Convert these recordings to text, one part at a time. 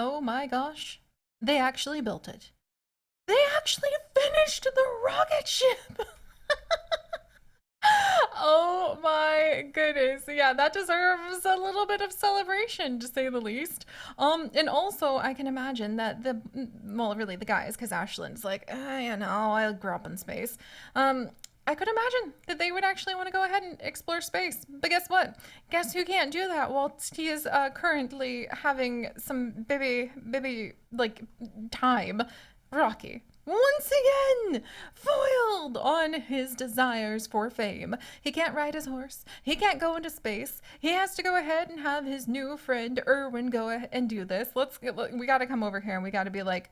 Oh my gosh. They actually built it. They actually finished the rocket ship. Oh my goodness. Yeah, that deserves a little bit of celebration, to say the least. And also I can imagine that well, really the guys, because Ashlyn's like, you know, I grew up in space. I could imagine that they would actually want to go ahead and explore space. But guess what? Guess who can't do that whilst he is currently having some baby, like, time? Rocky. Once again, foiled on his desires for fame. He can't ride his horse. He can't go into space. He has to go ahead and have his new friend Erwin go ahead and do this. We got to come over here and we got to be like,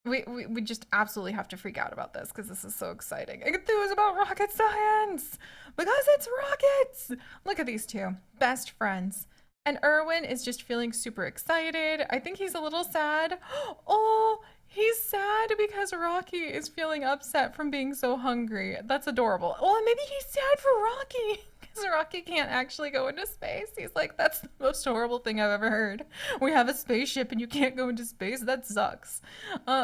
we just absolutely have to freak out about this because this is so exciting. I enthuse about rocket science because it's rockets. Look at these two best friends. And Erwin is just feeling super excited. I think he's a little sad. Oh, he's sad because Rocky is feeling upset from being so hungry. That's adorable. Well, maybe he's sad for Rocky because Rocky can't actually go into space. He's like, that's the most horrible thing I've ever heard. We have a spaceship and you can't go into space. That sucks.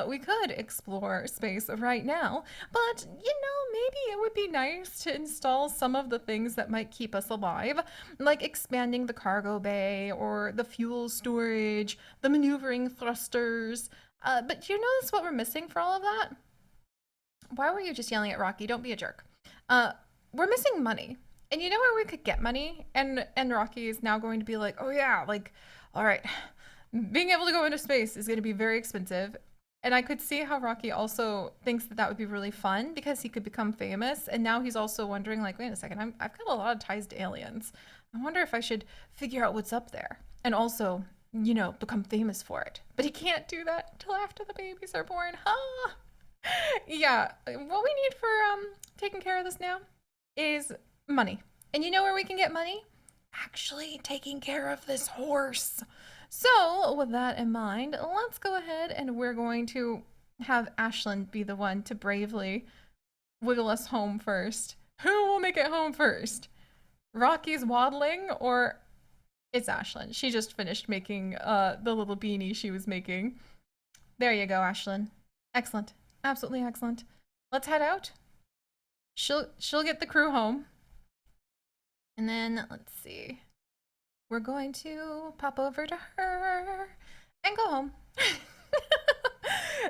We could explore space right now, but maybe it would be nice to install some of the things that might keep us alive, like expanding the cargo bay or the fuel storage, the maneuvering thrusters. But do you notice what we're missing for all of that? Why were you just yelling at Rocky? Don't be a jerk. Uh, we're missing money. And you know where we could get money? And Rocky is now going to be like, oh yeah, like, all right, being able to go into space is going to be very expensive. And I could see how Rocky also thinks that that would be really fun because he could become famous. And now he's also wondering, like, wait a second, I've got a lot of ties to aliens. I wonder if I should figure out what's up there. And also, become famous for it. But he can't do that until after the babies are born. Huh? Yeah, what we need for taking care of this now is money. And you know where we can get money? Actually taking care of this horse. So, with that in mind, let's go ahead and we're going to have Ashlyn be the one to bravely wiggle us home first. Who will make it home first? Rocky's waddling, or it's Ashlyn? She just finished making the little beanie she was making. There you go, Ashlyn. Excellent. Absolutely excellent. Let's head out. She'll get the crew home. And then let's see. We're going to pop over to her and go home.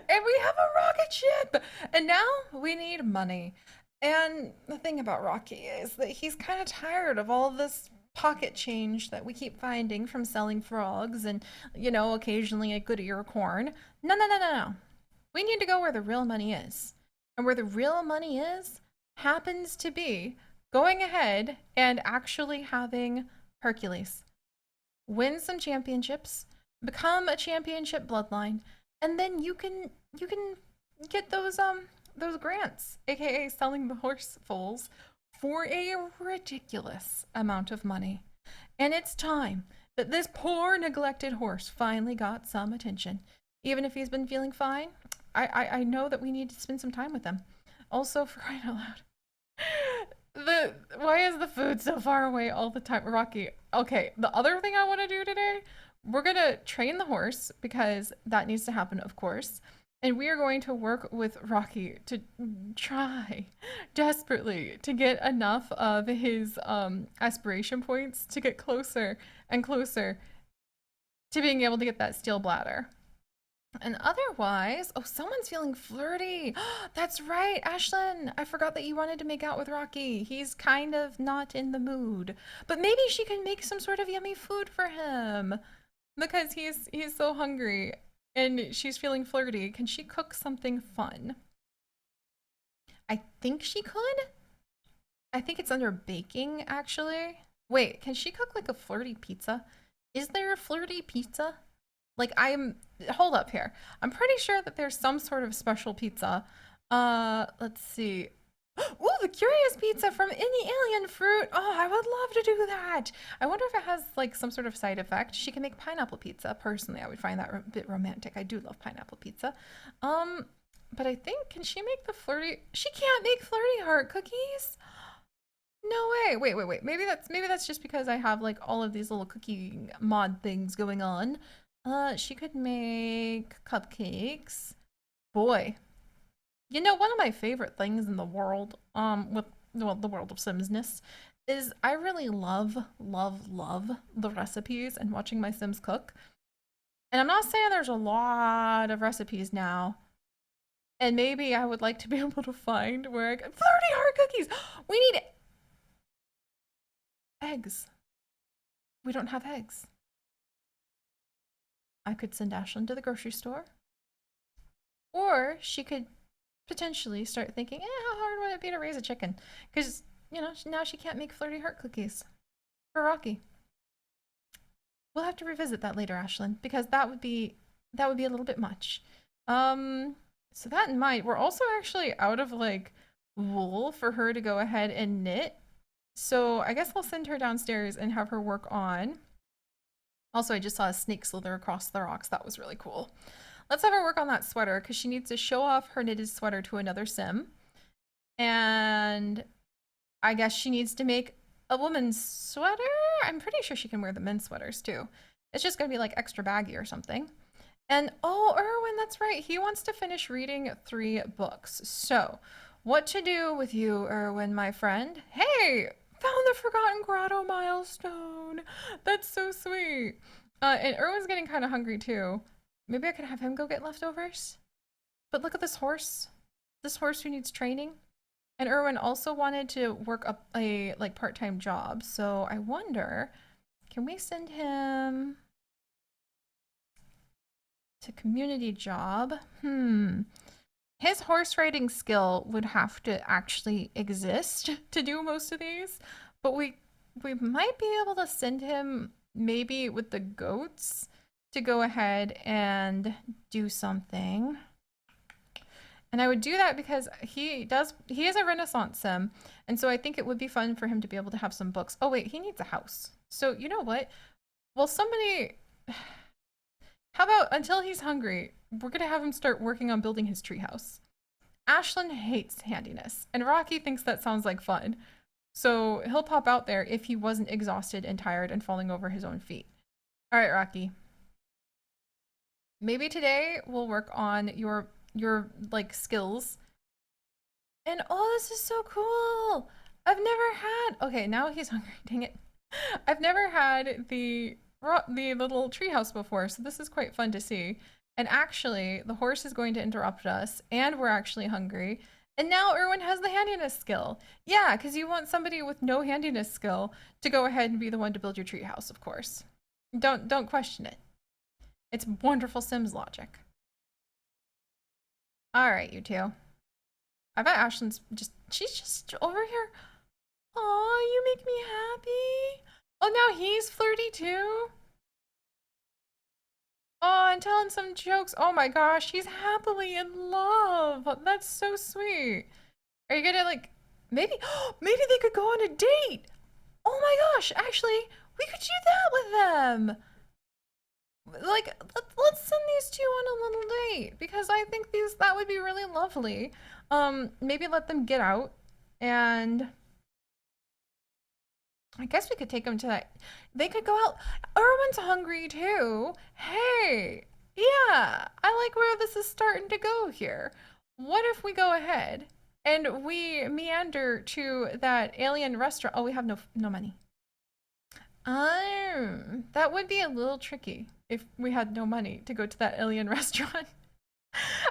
And we have a rocket ship. And now we need money. And the thing about Rocky is that he's kind of tired of all this pocket change that we keep finding from selling frogs and, occasionally a good ear of corn. No, no, no, no, no. We need to go where the real money is. And where the real money is happens to be going ahead and actually having Hercules win some championships, become a championship bloodline, and then you can get those grants, aka selling the horse foals for a ridiculous amount of money. And it's time that this poor neglected horse finally got some attention. Even if he's been feeling fine, I know that we need to spend some time with him. Also, for crying out loud, the why is the food so far away all the time, Rocky? Okay, the other thing I want to do today, we're gonna train the horse because that needs to happen, of course. And we are going to work with Rocky to try desperately to get enough of his aspiration points to get closer and closer to being able to get that steel bladder. And otherwise, oh, someone's feeling flirty. That's right, Ashlyn. I forgot that you wanted to make out with Rocky. He's kind of not in the mood. But maybe she can make some sort of yummy food for him because he's so hungry and she's feeling flirty. Can she cook something fun? I think she could. I think it's under baking actually. Wait, can she cook like a flirty pizza? Is there a flirty pizza? Like I'm hold up here. I'm pretty sure that there's some sort of special pizza. Let's see. Ooh, the curious pizza from any alien fruit. Oh, I would love to do that. I wonder if it has like some sort of side effect. She can make pineapple pizza. Personally, I would find that a bit romantic. I do love pineapple pizza. Um, but I think can she make the flirty? She can't make flirty heart cookies. No way. Wait. Maybe that's just because I have like all of these little cookie mod things going on. She could make cupcakes. Boy, you know, one of my favorite things in the world, with well, the world of Simsness, is I really love, love, love the recipes and watching my Sims cook. And I'm not saying there's a lot of recipes now. And maybe I would like to be able to find where I can 30 hard cookies. We need eggs. We don't have eggs. I could send Ashlyn to the grocery store, or she could potentially start thinking, how hard would it be to raise a chicken? Because, you know, now she can't make flirty heart cookies for Rocky. We'll have to revisit that later, Ashlyn, because that would be a little bit much. Um, so that in mind, we're also actually out of like wool for her to go ahead and knit. So I guess I'll send her downstairs and have her work on. Also, I just saw a snake slither across the rocks. That was really cool. Let's have her work on that sweater because she needs to show off her knitted sweater to another sim. And I guess she needs to make a woman's sweater. I'm pretty sure she can wear the men's sweaters too. It's just gonna be like extra baggy or something. And oh, Erwin, that's right. He wants to finish reading 3 books. So, what to do with you, Erwin, my friend? Hey, found the Forgotten Grotto milestone. That's so sweet. And Erwin's getting kind of hungry too. Maybe I could have him go get leftovers. But look at this horse. This horse who needs training. And Erwin also wanted to work up a like part-time job. So I wonder, can we send him to community job? His horse riding skill would have to actually exist to do most of these, but we might be able to send him maybe with the goats to go ahead and do something. And I would do that because he is a Renaissance sim, and so I think it would be fun for him to be able to have some books. Oh wait, he needs a house. So you know what? Well, somebody, how about until he's hungry, we're gonna have him start working on building his treehouse. Ashlyn hates handiness, and Rocky thinks that sounds like fun. So he'll pop out there if he wasn't exhausted and tired and falling over his own feet. All right, Rocky. Maybe today we'll work on your like skills. And oh, this is so cool. I've never had. Okay, now he's hungry. Dang it. I've never had the little treehouse before, so this is quite fun to see. And actually, the horse is going to interrupt us, and we're actually hungry. And now Erwin has the handiness skill. Yeah, because you want somebody with no handiness skill to go ahead and be the one to build your treehouse, of course. Don't question it. It's wonderful Sims logic. All right, you two. I bet Ashlyn's she's just over here. Aw, you make me happy. Oh, now he's flirty too? Oh, and telling some jokes. Oh my gosh, he's happily in love. That's so sweet. Are you gonna like maybe maybe they could go on a date? Oh my gosh, actually, we could do that with them. Like let's send these two on a little date because I think that would be really lovely. Maybe let them get out and I guess we could take them to that. They could go out. Erwin's hungry too. Hey, yeah, I like where this is starting to go here. What if we go ahead and we meander to that alien restaurant? Oh, we have no money. That would be a little tricky if we had no money to go to that alien restaurant.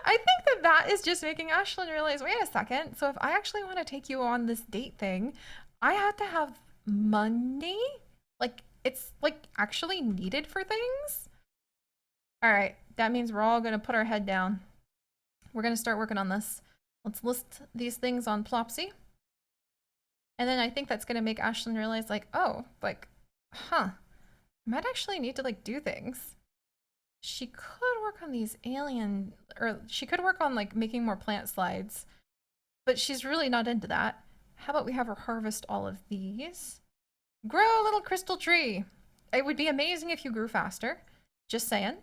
I think that is just making Ashlyn realize, wait a second. So if I actually want to take you on this date thing, I have to have money? Like it's like actually needed for things? All right, that means we're all going to put our head down. We're going to start working on this. Let's list these things on Plopsy. And then I think that's going to make Ashlyn realize like, oh, like, huh, I might actually need to like do things. She could work on these alien, or she could work on like making more plant slides, but she's really not into that. How about we have her harvest all of these? Grow a little crystal tree. It would be amazing if you grew faster. Just saying.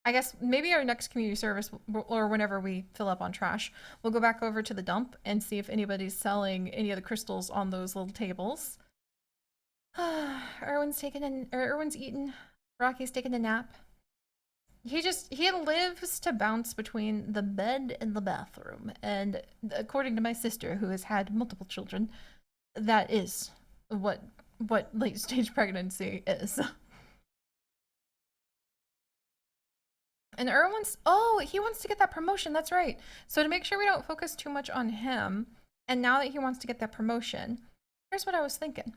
I guess maybe our next community service, or whenever we fill up on trash, we'll go back over to the dump and see if anybody's selling any of the crystals on those little tables. Erwin's taken in, or Erwin's eaten. Rocky's taking a nap. He lives to bounce between the bed and the bathroom. And according to my sister, who has had multiple children, that is what late stage pregnancy is. And Erwin's, oh, he wants to get that promotion. That's right. So to make sure we don't focus too much on him, and now that he wants to get that promotion, here's what I was thinking.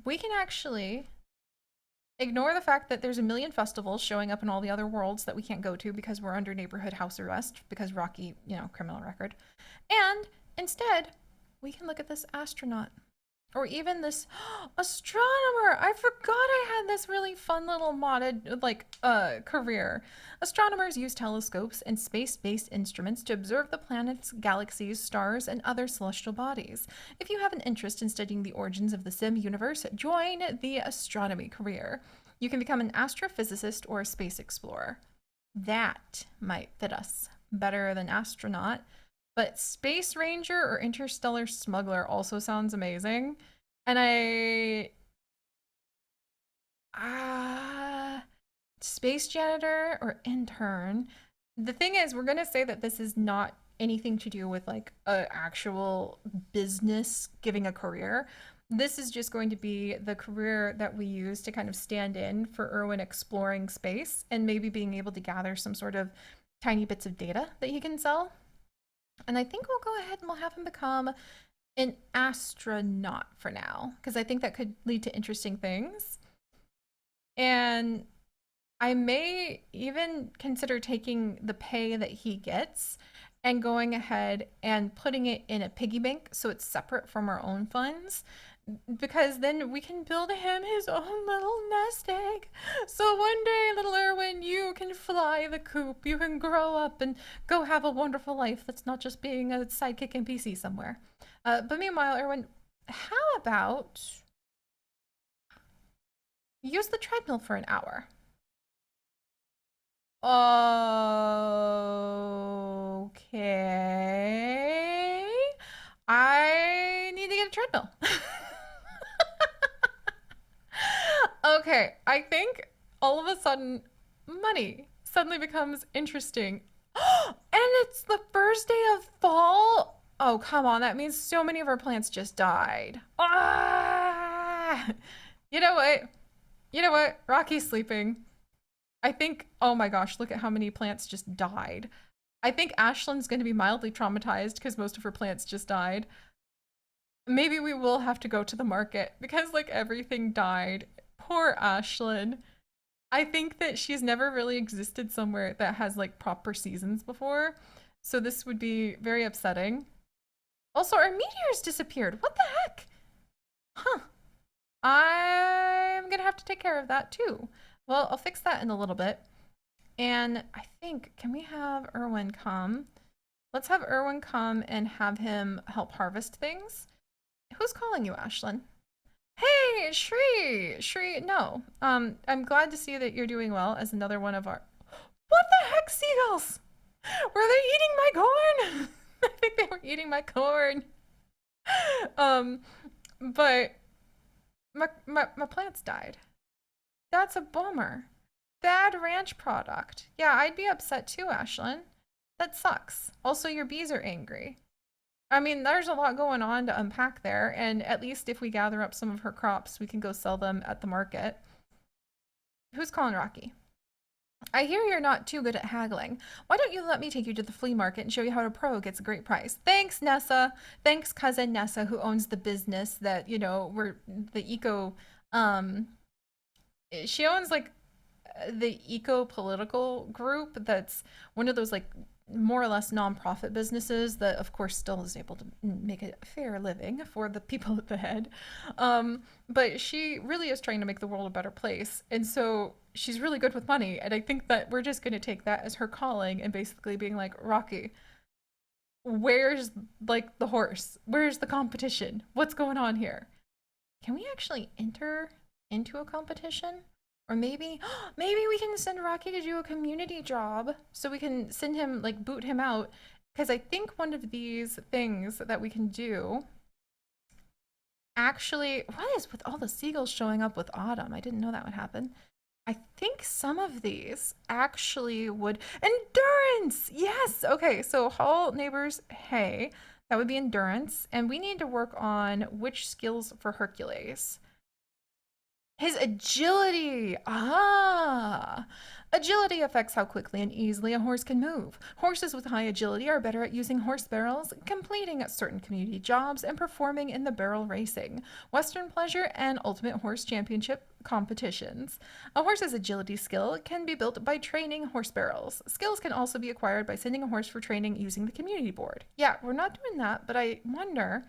We can actually ignore the fact that there's a million festivals showing up in all the other worlds that we can't go to because we're under neighborhood house arrest because Rocky, criminal record. And instead, we can look at this astronaut or even this astronomer. I forgot I had this really fun little modded career. Astronomers use telescopes and space-based instruments to observe the planets, galaxies, stars, and other celestial bodies. If you have an interest in studying the origins of the sim universe, join the astronomy career. You can become an astrophysicist or a space explorer. That might fit us better than astronaut. But Space Ranger or Interstellar Smuggler also sounds amazing. And Space Janitor or Intern. The thing is, we're going to say that this is not anything to do with like a actual business giving a career. This is just going to be the career that we use to kind of stand in for Erwin exploring space and maybe being able to gather some sort of tiny bits of data that he can sell. And I think we'll go ahead and we'll have him become an astronaut for now, because I think that could lead to interesting things. And I may even consider taking the pay that he gets and going ahead and putting it in a piggy bank so it's separate from our own funds, because then we can build him his own little nest egg. So one day, little Erwin, you can fly the coop. You can grow up and go have a wonderful life that's not just being a sidekick NPC somewhere. But meanwhile, Erwin, how about use the treadmill for an hour? Okay. I need to get a treadmill. Okay, I think all of a sudden money suddenly becomes interesting. And it's the first day of fall. Oh, come on. That means so many of our plants just died. Ah! You know what? You know what? Rocky's sleeping. I think, oh my gosh, look at how many plants just died. I think Ashlyn's going to be mildly traumatized because most of her plants just died. Maybe we will have to go to the market because like everything died. Poor Ashlyn. I think that she's never really existed somewhere that has like proper seasons before. So this would be very upsetting. Also, our meteors disappeared. What the heck? Huh. I'm gonna have to take care of that too. Well, I'll fix that in a little bit. And I think, can we have Erwin come? Let's have Erwin come and have him help harvest things. Who's calling you, Ashlyn? Hey, Shri! Shri, no. I'm glad to see that you're doing well as another one of our... What the heck, seagulls? Were they eating my corn? I think they were eating my corn. Um, but my plants died. That's a bummer. Bad ranch product. Yeah, I'd be upset too, Ashlyn. That sucks. Also, your bees are angry. I mean, there's a lot going on to unpack there, and at least if we gather up some of her crops, we can go sell them at the market. Who's calling Rocky? I hear you're not too good at haggling. Why don't you let me take you to the flea market and show you how a pro gets a great price? Thanks, Nessa. Thanks, cousin Nessa, who owns the business that, we're the eco, um, she owns like the eco-political group that's one of those like more or less nonprofit businesses that of course still is able to make a fair living for the people at the head. But she really is trying to make the world a better place, and so she's really good with money, and I think that we're just going to take that as her calling and basically being like, Rocky, where's like the horse, where's the competition, what's going on here? Can we actually enter into a competition? Or maybe, maybe we can send Rocky to do a community job so we can send him, like, boot him out. Because I think one of these things that we can do actually, what is with all the seagulls showing up with autumn? I didn't know that would happen. I think some of these actually would. Endurance! Yes! Okay, so haul neighbors, hey. That would be endurance. And we need to work on which skills for Hercules. His agility. Ah. Agility affects how quickly and easily a horse can move. Horses with high agility are better at using horse barrels, completing certain community jobs, and performing in the barrel racing, Western Pleasure, and Ultimate Horse Championship competitions. A horse's agility skill can be built by training horse barrels. Skills can also be acquired by sending a horse for training using the community board. Yeah, we're not doing that, but I wonder,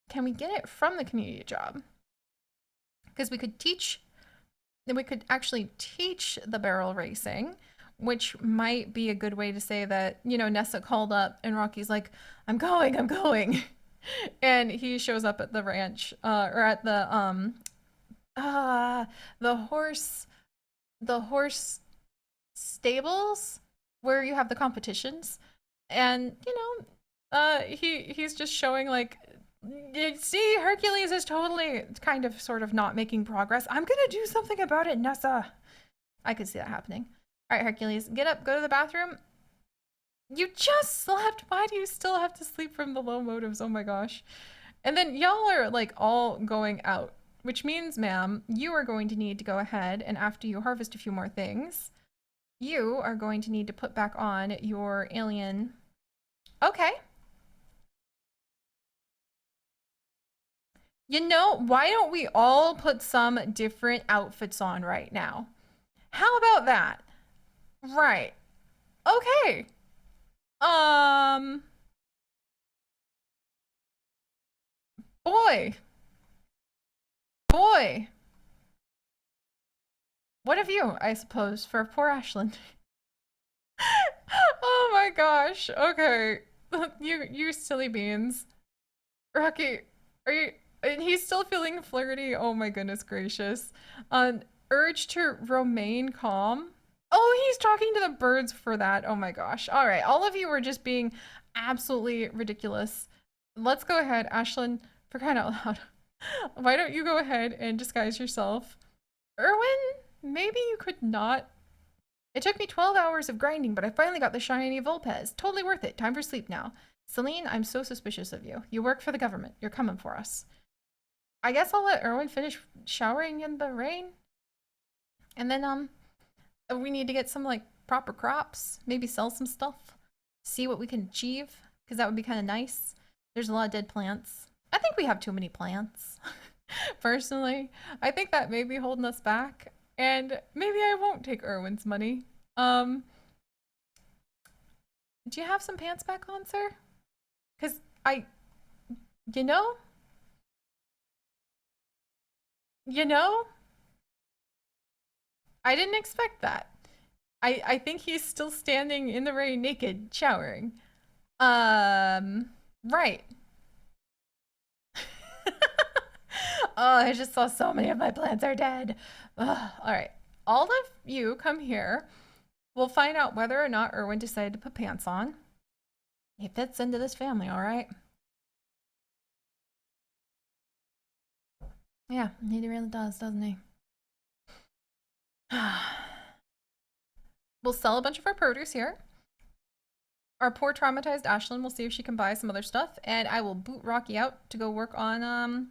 can we get it from the community job? Because we could actually teach the barrel racing, which might be a good way to say that, Nessa called up and Rocky's like, I'm going. And he shows up at the ranch, or at uh, the horse stables where you have the competitions. And, he's just showing like, see, Hercules is totally kind of sort of not making progress. I'm gonna do something about it, Nessa. I could see that happening. All right, Hercules, get up, go to the bathroom. You just slept. Why do you still have to sleep from the low motives? Oh my gosh. And then y'all are like all going out, which means, ma'am, you are going to need to go ahead and after you harvest a few more things, you are going to need to put back on your alien. Okay. Why don't we all put some different outfits on right now? How about that? Right. Okay. Um, boy, boy. What have you, I suppose, for poor Ashland? Oh my gosh. Okay. You silly beans. Rocky, are you and he's still feeling flirty. Oh my goodness gracious. Urge to remain calm. Oh, he's talking to the birds for that. Oh my gosh. All right. All of you are just being absolutely ridiculous. Let's go ahead, Ashlyn, for crying out loud. Why don't you go ahead and disguise yourself? Erwin, maybe you could not. It took me 12 hours of grinding, but I finally got the shiny Volpez. Totally worth it. Time for sleep now. Celine, I'm so suspicious of you. You work for the government. You're coming for us. I guess I'll let Erwin finish showering in the rain. And then, we need to get some, like, proper crops. Maybe sell some stuff. See what we can achieve. Because that would be kind of nice. There's a lot of dead plants. I think we have too many plants. Personally, I think that may be holding us back. And maybe I won't take Erwin's money. Um, do you have some pants back on, sir? Because I, you know, you know, I didn't expect that. I think he's still standing in the rain naked, showering. Right. Oh, I just saw so many of my plants are dead. Ugh. All right. All of you come here. We'll find out whether or not Erwin decided to put pants on. He fits into this family, all right? Yeah, he really does, doesn't he? We'll sell a bunch of our produce here. Our poor traumatized Ashlyn will see if she can buy some other stuff, and I will boot Rocky out to go work on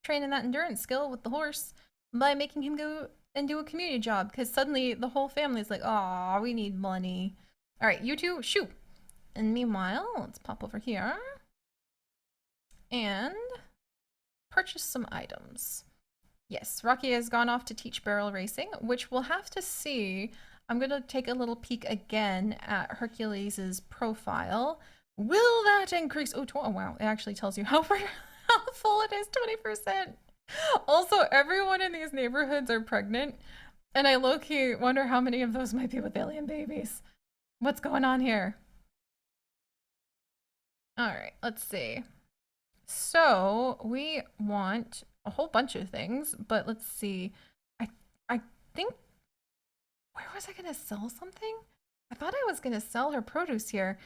training that endurance skill with the horse by making him go and do a community job because suddenly the whole family's like, "Oh, we need money." All right, you two, shoot. And meanwhile, let's pop over here and purchase some items. Yes, Rocky has gone off to teach barrel racing, which we'll have to see. I'm going to take a little peek again at Hercules's profile. Will that increase? Oh, wow, it actually tells you how full it is, 20%. Also, everyone in these neighborhoods are pregnant, and I low-key wonder how many of those might be with alien babies. What's going on here? All right, let's see. So we want a whole bunch of things, but let's see. I think, where was I gonna sell something? I thought I was gonna sell her produce here,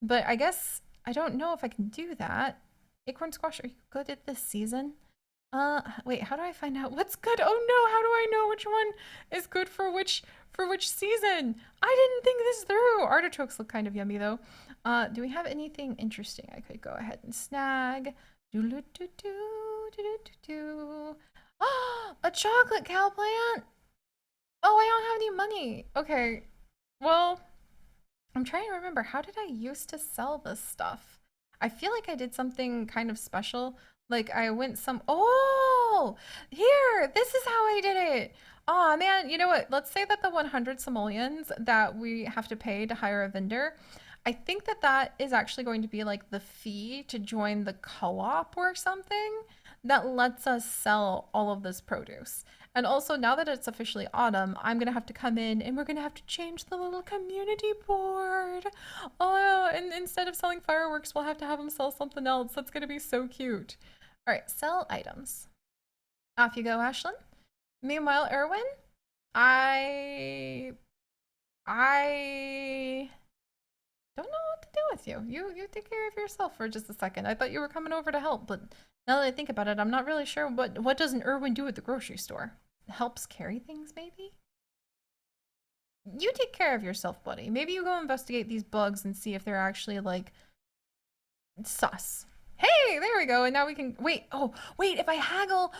but I guess I don't know if I can do that. Acorn squash, are you good at this season? Wait, how do I find out what's good? Oh no, how do I know which one is good for which season? I didn't think this through. Artichokes look kind of yummy though. Do we have anything interesting I could go ahead and snag? Do do do do do do do. Ah, a chocolate cow plant. Oh, I don't have any money. Okay, well, I'm trying to remember, how did I used to sell this stuff? I feel like I did something kind of special. Like I went some, oh, here, this is how I did it. Oh man, you know what? Let's say that the 100 simoleons that we have to pay to hire a vendor, I think that that is actually going to be like the fee to join the co-op or something that lets us sell all of this produce. And also, now that it's officially autumn, I'm gonna have to come in and we're gonna have to change the little community board. Oh, and instead of selling fireworks, we'll have to have them sell something else. That's gonna be so cute. All right, sell items. Off you go, Ashlyn. Meanwhile, Erwin, I I don't know what to do with you. You take care of yourself for just a second. I thought you were coming over to help, but now that I think about it, I'm not really sure what does an Erwin do at the grocery store? Helps carry things, maybe? You take care of yourself, buddy. Maybe you go investigate these bugs and see if they're actually like sus. Hey, there we go. And now we can wait. Oh, wait, if I haggle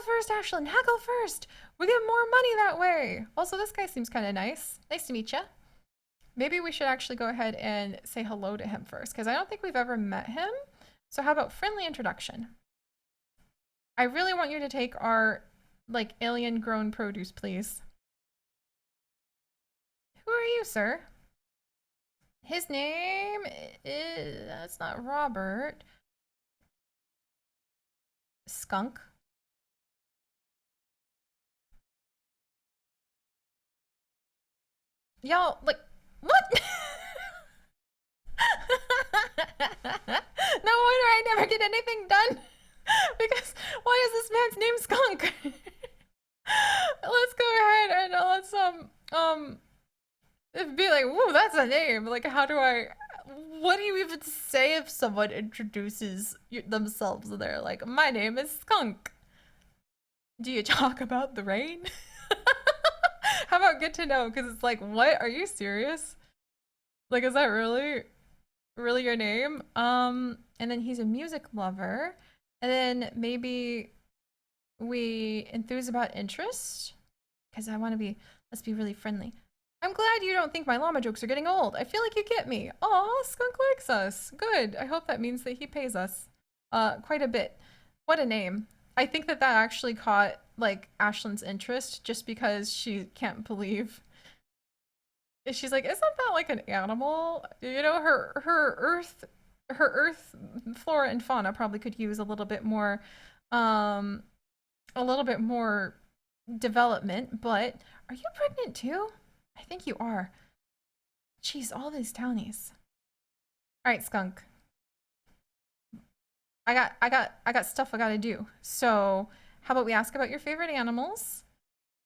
first, Ashlyn, haggle first. We get more money that way. Also, this guy seems kind of nice. Nice to meet you. Maybe we should actually go ahead and say hello to him first, because I don't think we've ever met him. So how about friendly introduction? I really want you to take our like alien grown produce, please. Who are you, sir? His name is, that's not Robert. Skunk. Y'all, like, what? No wonder I never get anything done. Because why is this man's name Skunk? Let's go ahead and let's be like, whoa, that's a name. Like, how do I? What do you even say if someone introduces themselves and they're like, my name is Skunk? Do you talk about the rain? How about good to know? Because it's like, what? Are you serious? Like, is that really your name? And then he's a music lover. And then maybe we enthuse about interest. Because I want to be, let's be really friendly. I'm glad you don't think my llama jokes are getting old. I feel like you get me. Aw, Skunk likes us. Good. I hope that means that he pays us quite a bit. What a name. I think that that actually caught like Ashlyn's interest just because she can't believe. She's like, isn't that like an animal? You know, her earth flora and fauna probably could use um a little bit more development, but are you pregnant too? I think you are. Jeez, all these townies. All right, Skunk. I got stuff I gotta do. So how about we ask about your favorite animals?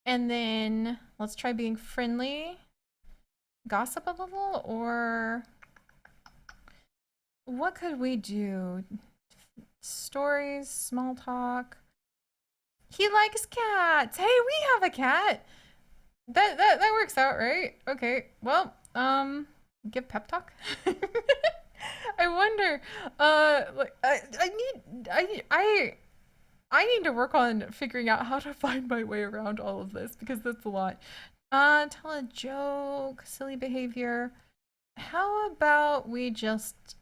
And then let's try being friendly. Gossip a little, or what could we do? Stories, small talk. He likes cats. Hey, we have a cat. That works out, right? Okay. Well, give pep talk. I wonder. Like I need to work on figuring out how to find my way around all of this because that's a lot. Tell a joke, silly behavior. How about we just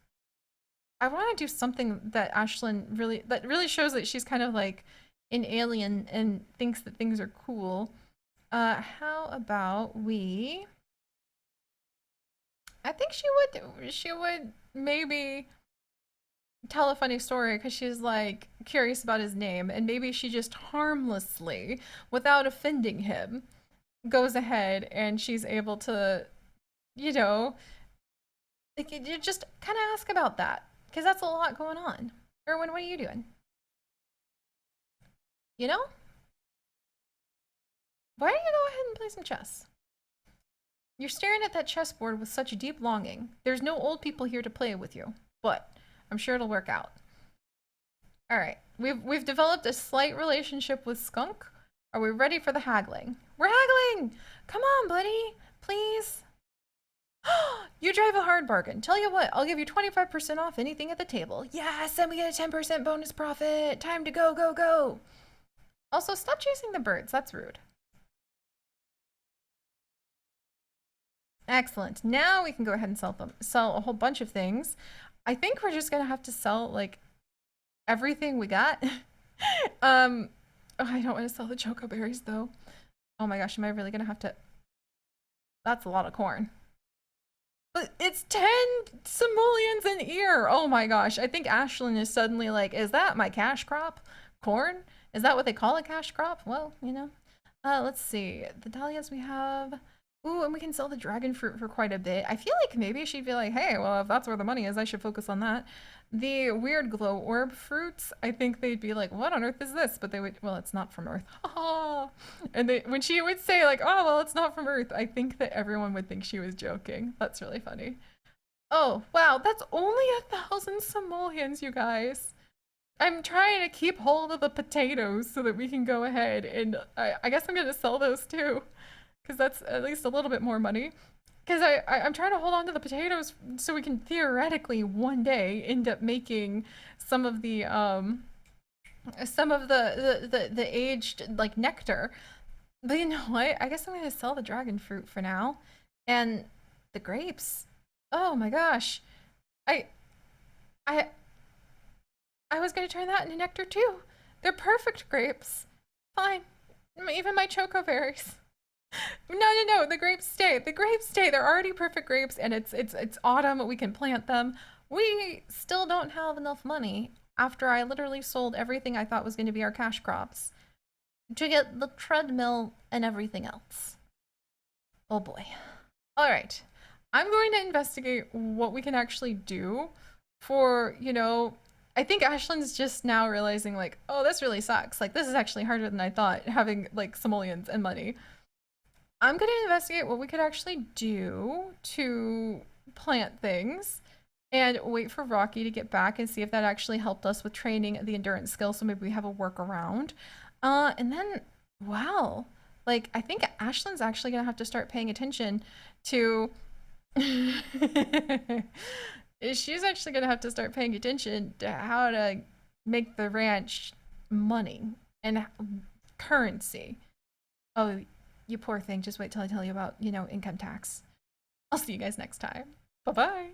I want to do something that Ashlyn really shows that she's kind of like an alien and thinks that things are cool. How about we I think she would maybe tell a funny story because she's like curious about his name and maybe she just harmlessly without offending him goes ahead and she's able to you know like you just kind of ask about that because that's a lot going on. Erwin, what are you doing? You know, why don't you go ahead and play some chess? You're staring at that chessboard with such deep longing. There's no old people here to play with you, but I'm sure it'll work out. All right. We've developed a slight relationship with Skunk. Are we ready for the haggling? We're haggling! Come on, buddy. Please. You drive a hard bargain. Tell you what, I'll give you 25% off anything at the table. Yes, and we get a 10% bonus profit. Time to go, go, go. Also, stop chasing the birds. That's rude. Excellent. Now we can go ahead and sell them. Sell a whole bunch of things. I think we're just gonna have to sell like everything we got. um, oh, I don't want to sell the choco berries though. Oh my gosh, am I really gonna have to? That's a lot of corn. But it's 10 simoleons an ear. Oh my gosh. I think Ashlyn is suddenly like, is that my cash crop? Corn? Is that what they call a cash crop? Well, you know. Let's see. The dahlias we have. Ooh, and we can sell the dragon fruit for quite a bit. I feel like maybe she'd be like, hey, well, if that's where the money is, I should focus on that. The weird glow orb fruits, I think they'd be like, what on earth is this? But they would, well, it's not from Earth. Oh. And they, when she would say like, oh, well, it's not from Earth, I think that everyone would think she was joking. That's really funny. Oh, wow, that's only 1,000 simoleons, you guys. I'm trying to keep hold of the potatoes so that we can go ahead and I guess I'm gonna sell those too, because that's at least a little bit more money. Because I'm trying to hold on to the potatoes so we can theoretically one day end up making some of the the aged like nectar. But you know what? I guess I'm gonna sell the dragon fruit for now, and the grapes. Oh my gosh, I I I was gonna turn that into nectar too. They're perfect grapes. Fine, even my choco berries. No, no, no. The grapes stay. The grapes stay. They're already perfect grapes, and it's autumn. We can plant them. We still don't have enough money after I literally sold everything I thought was going to be our cash crops to get the treadmill and everything else. Oh boy. All right. I'm going to investigate what we can actually do for, you know, I think Ashlyn's just now realizing like, oh, this really sucks. Like this is actually harder than I thought having like simoleons and money. I'm going to investigate what we could actually do to plant things and wait for Rocky to get back and see if that actually helped us with training the endurance skill. So maybe we have a workaround. And then, wow, like I think Ashlyn's actually going to have to start paying attention to. She's actually going to have to start paying attention to how to make the ranch money and currency. Oh, you poor thing. Just wait till I tell you about, you know, income tax. I'll see you guys next time. Bye bye.